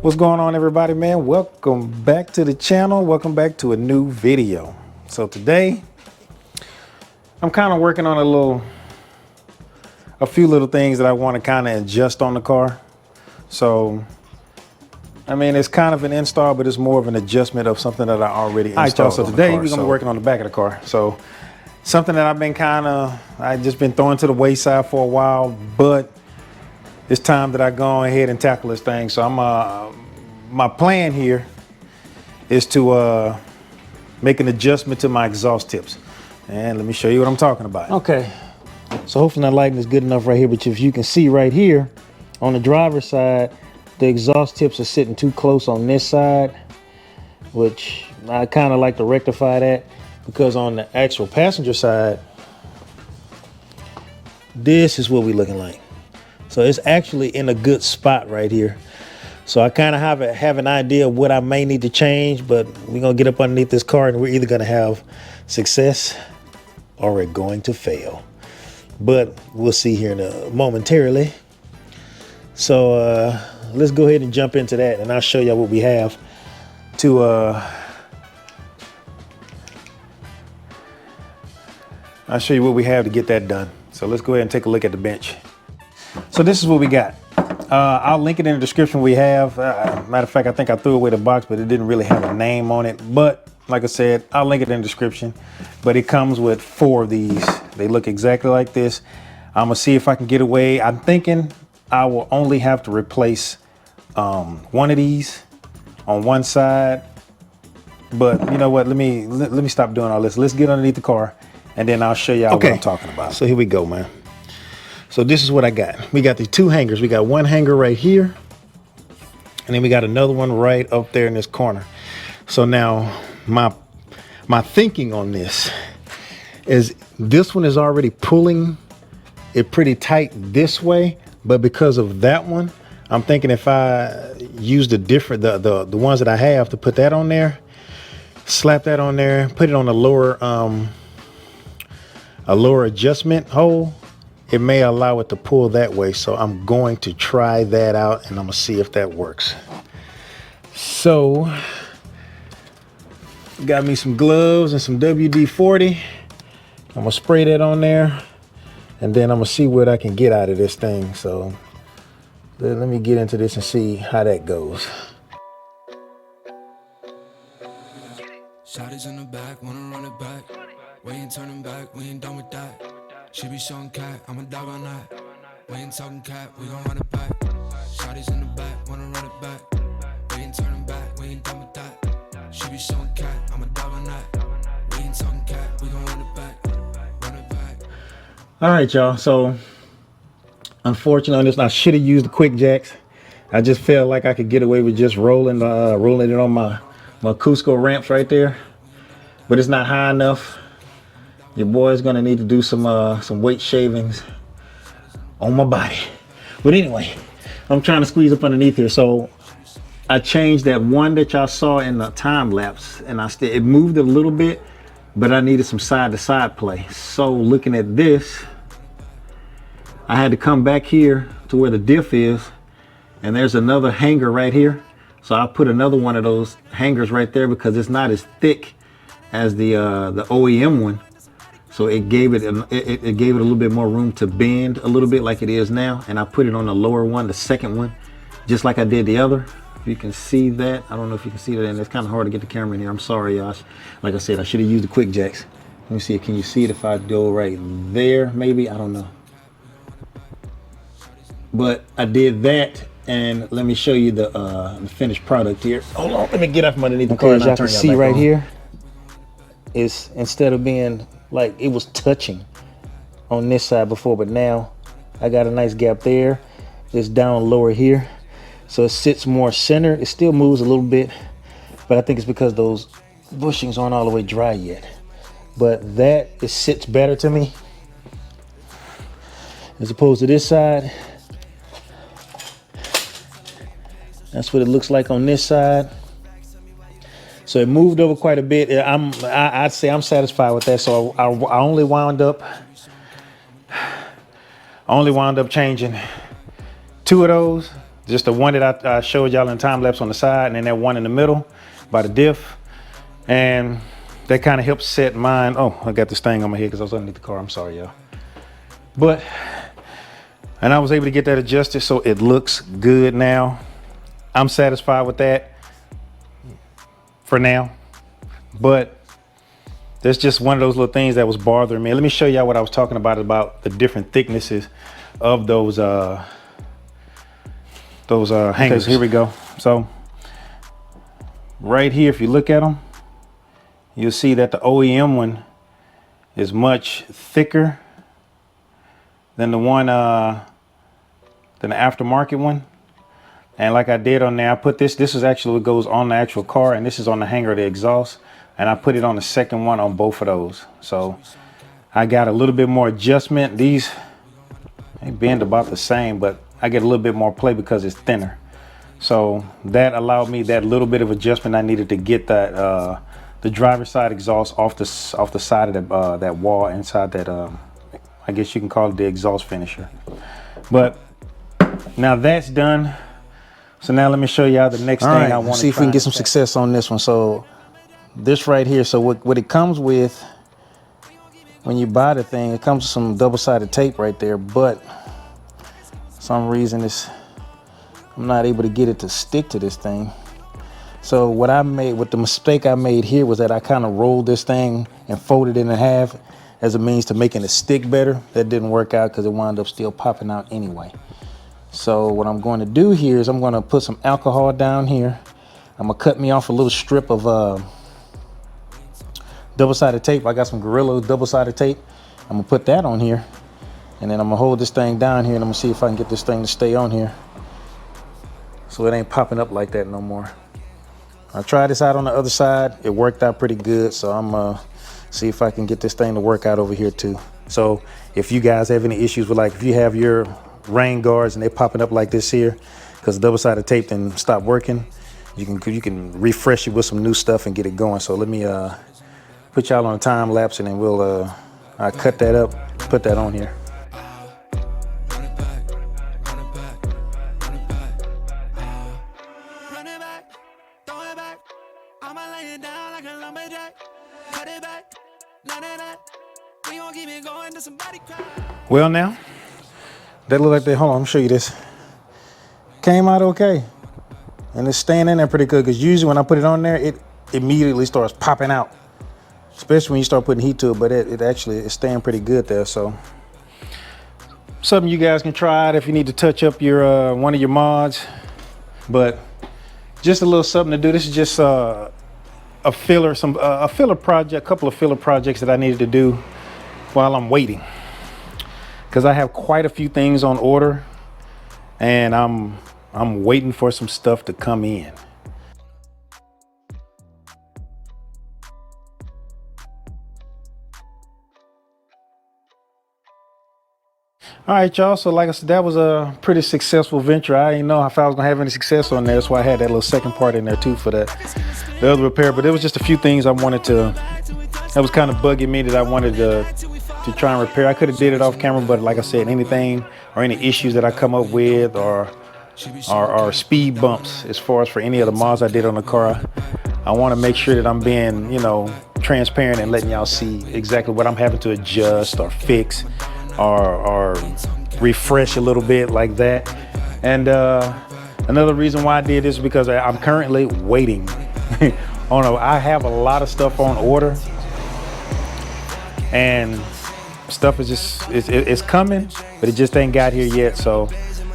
What's going on, everybody, man? Welcome back to the channel. Welcome back to a new video. So today I'm kind of working on a few little things that I want to kind of adjust on the car. So I mean, it's kind of an install, but it's more of an adjustment of something that I already installed. All right, y'all, so today we're gonna be working on the back of the car. So something that I just been throwing to the wayside for a while, but it's time that I go ahead and tackle this thing. So my plan here is to make an adjustment to my exhaust tips. And let me show you what I'm talking about. Okay, so hopefully that lighting is good enough right here, but if you can see right here on the driver's side, the exhaust tips are sitting too close on this side, which I kind of like to rectify that, because on the actual passenger side, this is what we're looking like. So it's actually in a good spot right here. So I kind of have an idea of what I may need to change, but we're gonna get up underneath this car and we're either gonna have success or we're going to fail. But we'll see here momentarily. So let's go ahead and jump into that, and I'll show y'all what we have to I'll show you what we have to get that done. So let's go ahead and take a look at the bench. So this is what we got. I'll link it in the description. We have, matter of fact, I think I threw away the box, but it didn't really have a name on it. But like I said, I'll link it in the description. But it comes with 4 of these. They look exactly like this. I'm gonna see if I can get away. I'm thinking I will only have to replace one of these on one side. But you know what? Let me stop doing all this. Let's get underneath the car, and then I'll show y'all what I'm talking about. So here we go, man. So this is what I got. We got these 2 hangers. We got one hanger right here, and then we got another one right up there in this corner. So now my thinking on this is, this one is already pulling it pretty tight this way, but because of that one, I'm thinking if I use the ones that I have, to put that on there, slap that on there, put it on a lower adjustment hole, it may allow it to pull that way. So I'm going to try that out, and I'm gonna see if that works. So got me some gloves and some WD-40. I'm gonna spray that on there, and then I'm gonna see what I can get out of this thing. So let me get into this and see how that goes. Shotties in the back, wanna run it back. We ain't turning back, we ain't done with that. She be showing cat, I'm a dog on that. We ain't talking cat, we gon' run it back. Shotties in the back, wanna run it back. We ain't turning back, we ain't done with that. She be showing cat, I'm a dog on that. We ain't talking cat, we gon' run it back. Run it back. All right, y'all. So unfortunately on this, I should have used the quick jacks. I just felt like I could get away with just rolling it on my Cusco ramps right there, but it's not high enough. Your boy's gonna need to do some weight shavings on my body. But anyway, I'm trying to squeeze up underneath here. So I changed that one that y'all saw in the time lapse, and it moved a little bit, but I needed some side to side play. So looking at this, I had to come back here to where the diff is, and there's another hanger right here. So I put another one of those hangers right there, because it's not as thick as the OEM one. So it gave it a little bit more room to bend a little bit like it is now. And I put it on the lower one, the second one, just like I did the other. If you can see that, I don't know if you can see that, and it's kind of hard to get the camera in here. I'm sorry, y'all. Like I said, I should have used the quick jacks. Let me see, can you see it if I go right there? Maybe, I don't know. But I did that, and let me show you the finished product here. Hold on, let me get up from underneath the car. As y'all can see right here, is instead of being like it was touching on this side before, but now I got a nice gap there. It's down lower here, so it sits more center. It still moves a little bit, but I think it's because those bushings aren't all the way dry yet. But it sits better to me as opposed to this side. That's what it looks like on this side. So it moved over quite a bit. I'd say I'm satisfied with that. So I only wound up changing 2 of those, Just the one that I showed y'all in time lapse on the side, and then that one in the middle by the diff. And that kind of helps set mine. Oh, I got this thing on my head because I was underneath the car. I'm sorry, y'all. And I was able to get that adjusted so it looks good now. I'm satisfied with that for now. But that's just one of those little things that was bothering me. Let me show y'all what I was talking about the different thicknesses of those hangers. Okay, so here we go. So right here, if you look at them, you'll see that the OEM one is much thicker than the one than the aftermarket one. And like I did on there, I put this is actually what goes on the actual car, and this is on the hanger of the exhaust, and I put it on the second one on both of those. So I got a little bit more adjustment. These they bend about the same, but I get a little bit more play because it's thinner. So that allowed me that little bit of adjustment I needed to get that the driver's side exhaust off the side of that wall inside that I guess you can call it the exhaust finisher. But now that's done. So now let me show y'all the next thing I want to see if we can get some success on this one. So this right here, so what it comes with when you buy the thing, it comes with some double-sided tape right there, but for some reason I'm not able to get it to stick to this thing. So what the mistake I made here was that I kind of rolled this thing and folded it in half as a means to making it stick better. That didn't work out because it wound up still popping out anyway. So what I'm going to do here is I'm going to put some alcohol down here. I'm going to cut me off a little strip of double-sided tape. I got some Gorilla double-sided tape. I'm going to put that on here. And then I'm going to hold this thing down here, and I'm going to see if I can get this thing to stay on here so it ain't popping up like that no more. I tried this out on the other side. It worked out pretty good. So I'm going to see if I can get this thing to work out over here too. So if you guys have any issues with, like, if you have your rain guards and they're popping up like this here because the double-sided tape then stop working, you can refresh it with some new stuff and get it going. So let me put y'all on a time lapse, and then we'll I'll cut that up, put that on here. Well, now that look like they, hold on, let me show you this. Came out okay, and it's staying in there pretty good, because usually when I put it on there, it immediately starts popping out, especially when you start putting heat to it. But it actually is staying pretty good there. So something you guys can try out if you need to touch up your one of your mods. But just a little something to do. This is just a filler project, a couple of filler projects that I needed to do while I'm waiting, because I have quite a few things on order, and I'm waiting for some stuff to come in. All right, y'all. So like I said, that was a pretty successful venture. I didn't know if I was gonna have any success on there. That's why I had that little second part in there too for the other repair. But there was just a few things I wanted to, that was kind of bugging me, that I wanted to try and repair. I could have did it off camera, but like I said, anything or any issues that I come up with, or speed bumps as far as for any of the mods I did on the car, I want to make sure that I'm being, you know, transparent and letting y'all see exactly what I'm having to adjust or fix or refresh a little bit like that. And another reason why I did this is because I'm currently waiting I have a lot of stuff on order, and stuff is just it's coming, but it just ain't got here yet. So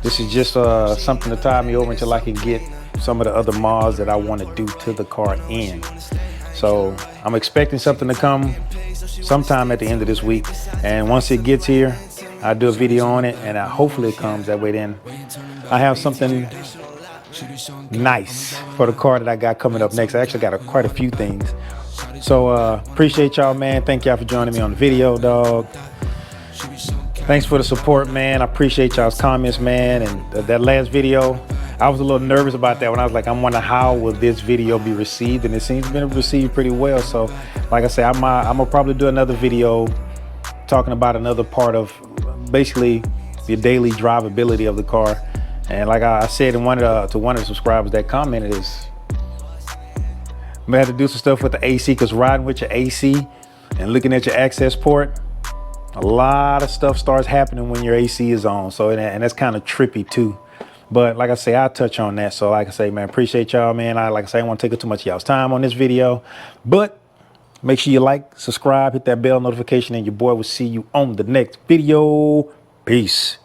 this is just something to tie me over until I can get some of the other mods that I want to do to the car in. So I'm expecting something to come sometime at the end of this week, and once it gets here, I'll do a video on it, and hopefully it comes. That way then I have something nice for the car that I got coming up next. I actually got quite a few things. So appreciate y'all, man. Thank y'all for joining me on the video, dog. Thanks for the support, man. I appreciate y'all's comments, man. And that last video, I was a little nervous about that when I was like, I'm wondering how will this video be received, and it seems to be received pretty well. So like I said, I'm gonna probably do another video talking about another part of basically the daily drivability of the car, And like I said in one of the subscribers that commented, is may have to do some stuff with the AC, because riding with your AC and looking at your access port, a lot of stuff starts happening when your AC is on. So, and that's kind of trippy too. But like I say, I'll touch on that. So like I say, man, appreciate y'all, man. I don't want to take up too much of y'all's time on this video, but make sure you like, subscribe, hit that bell notification, and your boy will see you on the next video. Peace.